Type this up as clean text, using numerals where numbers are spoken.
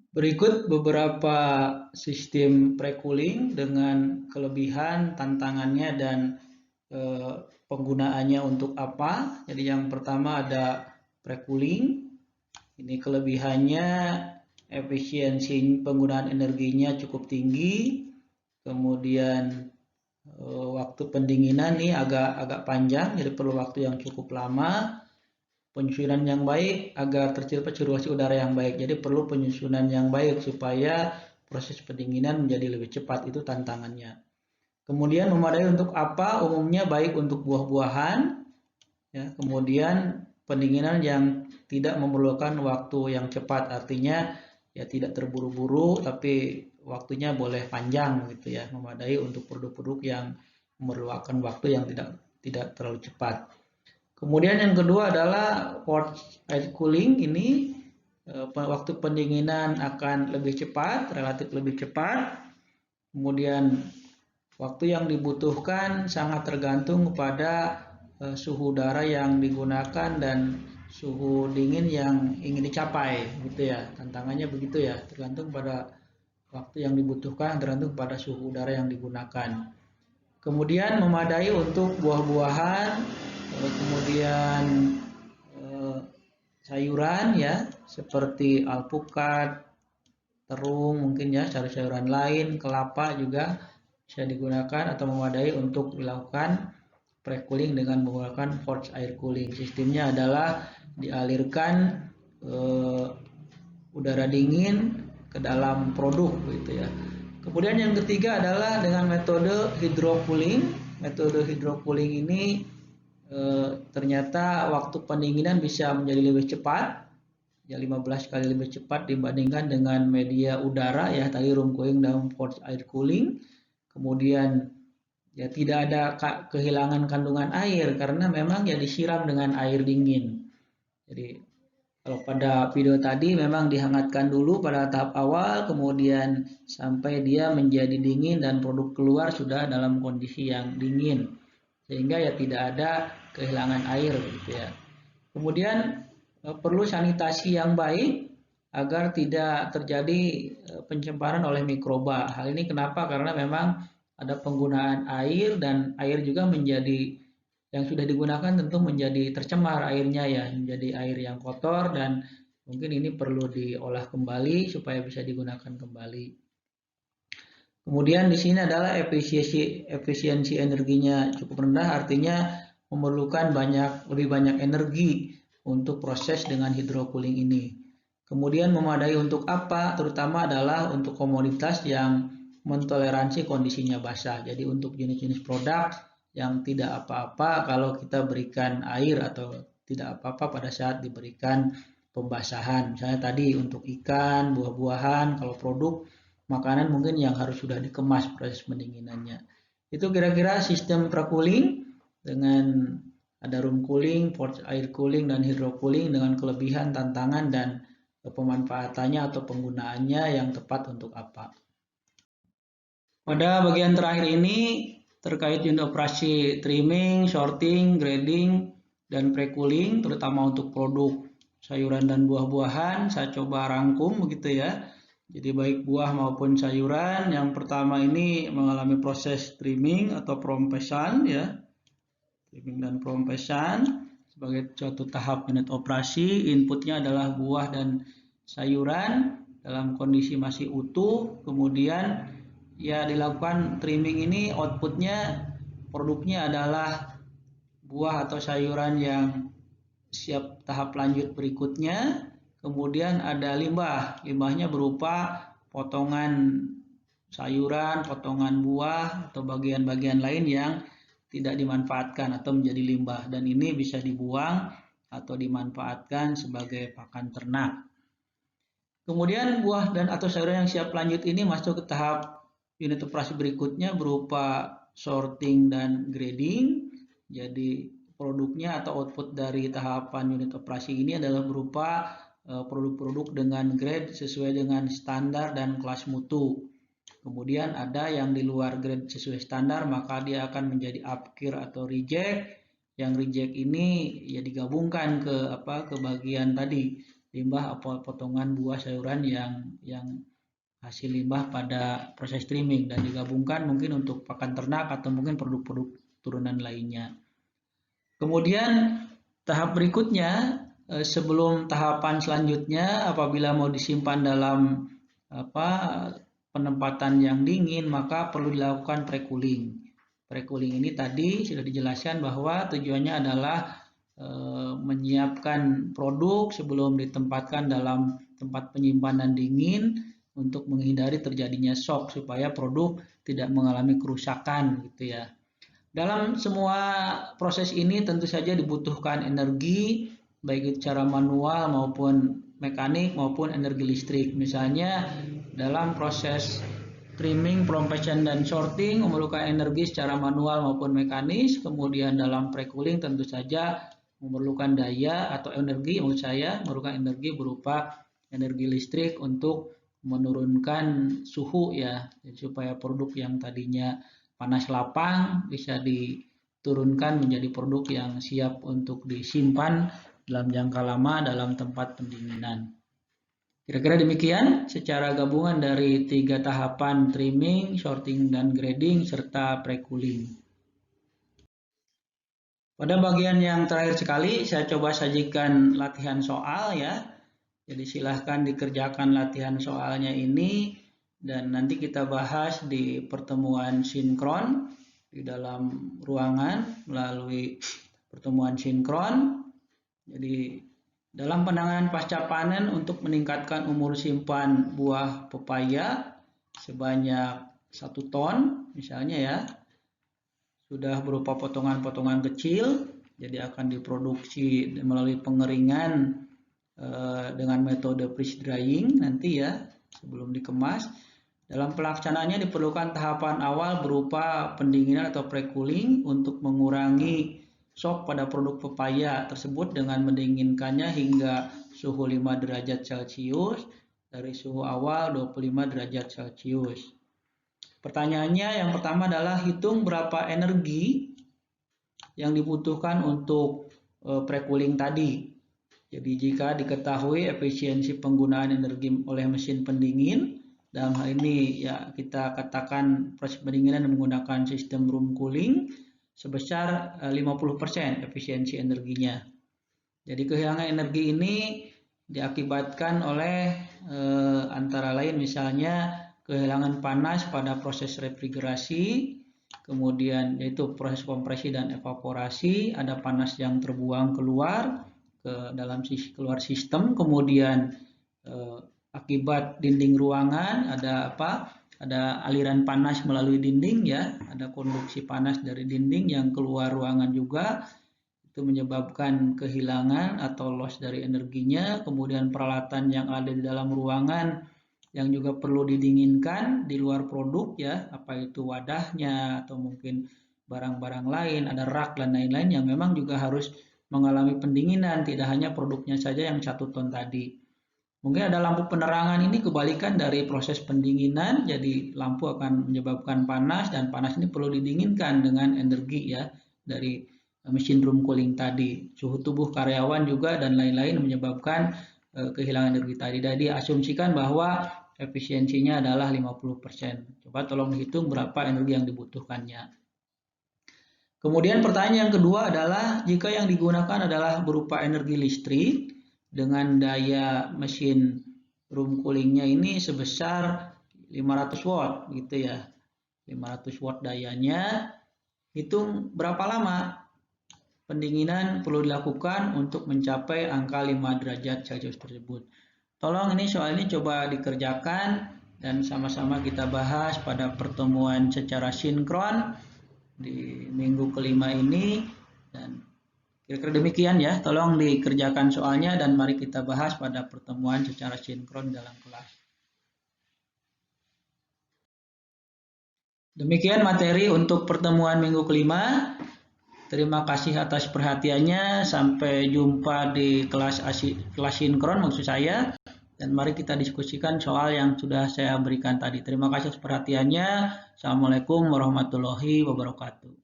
Berikut beberapa sistem pre-cooling dengan kelebihan, tantangannya, dan penggunaannya untuk apa. Jadi yang pertama ada pre-cooling. Ini kelebihannya, efisiensi penggunaan energinya cukup tinggi. Kemudian waktu pendinginan nih agak panjang, jadi perlu waktu yang cukup lama. Penyusunan yang baik agar tercipta sirkulasi udara yang baik. Jadi perlu penyusunan yang baik supaya proses pendinginan menjadi lebih cepat, itu tantangannya. Kemudian memadai untuk apa? Umumnya baik untuk buah-buahan. Ya, kemudian pendinginan yang tidak memerlukan waktu yang cepat, artinya ya tidak terburu-buru tapi waktunya boleh panjang gitu ya. Memadai untuk produk-produk yang memerlukan waktu yang tidak terlalu cepat. Kemudian yang kedua adalah forced air cooling. Ini waktu pendinginan akan lebih cepat, relatif lebih cepat. Kemudian waktu yang dibutuhkan sangat tergantung kepada suhu udara yang digunakan dan suhu dingin yang ingin dicapai, gitu ya. Tantangannya begitu ya, tergantung pada waktu yang dibutuhkan, tergantung pada suhu udara yang digunakan. Kemudian memadai untuk buah-buahan, kemudian sayuran ya, seperti alpukat, terung mungkin ya, sayur-sayuran lain, kelapa juga bisa digunakan atau memadai untuk dilakukan pre-cooling dengan menggunakan forced air cooling. Sistemnya adalah dialirkan udara dingin ke dalam produk gitu ya. Kemudian yang ketiga adalah dengan metode hydrocooling. Metode hydrocooling ini ternyata waktu pendinginan bisa menjadi lebih cepat, ya 15 kali lebih cepat dibandingkan dengan media udara ya, tadi room cooling dan forced air cooling. Kemudian ya tidak ada kehilangan kandungan air karena memang ya disiram dengan air dingin. Jadi kalau pada video tadi memang dihangatkan dulu pada tahap awal, kemudian sampai dia menjadi dingin dan produk keluar sudah dalam kondisi yang dingin, sehingga ya tidak ada kehilangan air gitu ya. Kemudian perlu sanitasi yang baik agar tidak terjadi pencemaran oleh mikroba. Hal ini kenapa? Karena memang ada penggunaan air dan air juga menjadi yang sudah digunakan tentu menjadi tercemar airnya ya, menjadi air yang kotor dan mungkin ini perlu diolah kembali supaya bisa digunakan kembali. Kemudian di sini adalah efisiensi energinya cukup rendah, artinya memerlukan lebih banyak energi untuk proses dengan hydrocooling ini. Kemudian memadai untuk apa? Terutama adalah untuk komoditas yang mentoleransi kondisinya basah. Jadi untuk jenis-jenis produk yang tidak apa-apa kalau kita berikan air atau tidak apa-apa pada saat diberikan pembasahan. Misalnya tadi untuk ikan, buah-buahan, kalau produk makanan mungkin yang harus sudah dikemas proses pendinginannya. Itu kira-kira sistem pre-cooling dengan ada room cooling, forced air cooling, dan hydrocooling dengan kelebihan, tantangan, dan pemanfaatannya atau penggunaannya yang tepat untuk apa. Pada bagian terakhir ini terkait unit operasi trimming, sorting, grading, dan pre-cooling terutama untuk produk sayuran dan buah-buahan, saya coba rangkum begitu ya. Jadi baik buah maupun sayuran, yang pertama ini mengalami proses trimming atau prompesan ya. Trimming dan prompesan sebagai suatu tahap unit operasi, inputnya adalah buah dan sayuran dalam kondisi masih utuh, kemudian ya dilakukan trimming ini, outputnya produknya adalah buah atau sayuran yang siap tahap lanjut berikutnya. Kemudian ada limbahnya berupa potongan sayuran, potongan buah atau bagian-bagian lain yang tidak dimanfaatkan atau menjadi limbah, dan ini bisa dibuang atau dimanfaatkan sebagai pakan ternak. Kemudian buah dan atau sayuran yang siap lanjut ini masuk ke tahap unit operasi berikutnya berupa sorting dan grading. Jadi produknya atau output dari tahapan unit operasi ini adalah berupa produk-produk dengan grade sesuai dengan standar dan kelas mutu. Kemudian ada yang di luar grade sesuai standar, maka dia akan menjadi upkir atau reject. Yang reject ini ya digabungkan ke bagian tadi, limbah atau potongan buah sayuran yang hasil limbah pada proses trimming, dan digabungkan mungkin untuk pakan ternak atau mungkin produk-produk turunan lainnya. Kemudian tahap berikutnya, sebelum tahapan selanjutnya, apabila mau disimpan dalam penempatan yang dingin, maka perlu dilakukan pre-cooling. Pre-cooling ini tadi sudah dijelaskan bahwa tujuannya adalah menyiapkan produk sebelum ditempatkan dalam tempat penyimpanan dingin untuk menghindari terjadinya shock supaya produk tidak mengalami kerusakan gitu ya. Dalam semua proses ini tentu saja dibutuhkan energi baik secara manual maupun mekanik maupun energi listrik. Misalnya dalam proses trimming, propagation dan sorting memerlukan energi secara manual maupun mekanis. Kemudian dalam pre-cooling tentu saja memerlukan daya atau energi, maksud saya memerlukan energi berupa energi listrik untuk menurunkan suhu ya, supaya produk yang tadinya panas lapang bisa diturunkan menjadi produk yang siap untuk disimpan dalam jangka lama dalam tempat pendinginan. Kira-kira demikian secara gabungan dari 3 tahapan trimming, sorting, dan grading serta pre-cooling. Pada bagian yang terakhir sekali saya coba sajikan latihan soal ya. Jadi silahkan dikerjakan latihan soalnya ini dan nanti kita bahas di pertemuan sinkron di dalam ruangan melalui pertemuan sinkron. Jadi dalam penanganan pasca panen untuk meningkatkan umur simpan buah pepaya sebanyak 1 ton misalnya ya, sudah berupa potongan-potongan kecil, jadi akan diproduksi melalui pengeringan dengan metode freeze drying nanti ya sebelum dikemas. Dalam pelaksanaannya diperlukan tahapan awal berupa pendinginan atau pre-cooling untuk mengurangi shock pada produk pepaya tersebut dengan mendinginkannya hingga suhu 5 derajat Celcius dari suhu awal 25 derajat Celcius. Pertanyaannya yang pertama adalah hitung berapa energi yang dibutuhkan untuk pre-cooling tadi. Jadi jika diketahui efisiensi penggunaan energi oleh mesin pendingin, dalam hal ini ya kita katakan proses pendinginan menggunakan sistem room cooling sebesar 50% efisiensi energinya. Jadi kehilangan energi ini diakibatkan oleh antara lain misalnya kehilangan panas pada proses refrigerasi, kemudian yaitu proses kompresi dan evaporasi, ada panas yang terbuang keluar ke dalam keluar sistem, kemudian akibat dinding ruangan ada aliran panas melalui dinding ya, ada konduksi panas dari dinding yang keluar ruangan juga, itu menyebabkan kehilangan atau loss dari energinya. Kemudian peralatan yang ada di dalam ruangan yang juga perlu didinginkan di luar produk ya, apa itu wadahnya atau mungkin barang-barang lain, ada rak dan lain-lain yang memang juga harus mengalami pendinginan, tidak hanya produknya saja yang 1 ton tadi. Mungkin ada lampu penerangan ini kebalikan dari proses pendinginan, jadi lampu akan menyebabkan panas dan panas ini perlu didinginkan dengan energi ya dari mesin room cooling tadi. Suhu tubuh karyawan juga dan lain-lain menyebabkan kehilangan energi tadi. Jadi asumsikan bahwa efisiensinya adalah 50%. Coba tolong hitung berapa energi yang dibutuhkannya. Kemudian pertanyaan yang kedua adalah jika yang digunakan adalah berupa energi listrik dengan daya mesin room coolingnya ini sebesar 500 watt gitu ya. 500 watt dayanya, hitung berapa lama pendinginan perlu dilakukan untuk mencapai angka 5 derajat Celcius tersebut. Tolong ini soal ini coba dikerjakan dan sama-sama kita bahas pada pertemuan secara sinkron di minggu kelima ini, dan kira-kira demikian ya, tolong dikerjakan soalnya dan mari kita bahas pada pertemuan secara sinkron dalam kelas. Demikian materi untuk pertemuan minggu kelima. Terima kasih atas perhatiannya, sampai jumpa di kelas sinkron maksud saya, dan mari kita diskusikan soal yang sudah saya berikan tadi. Terima kasih atas perhatiannya. Assalamualaikum warahmatullahi wabarakatuh.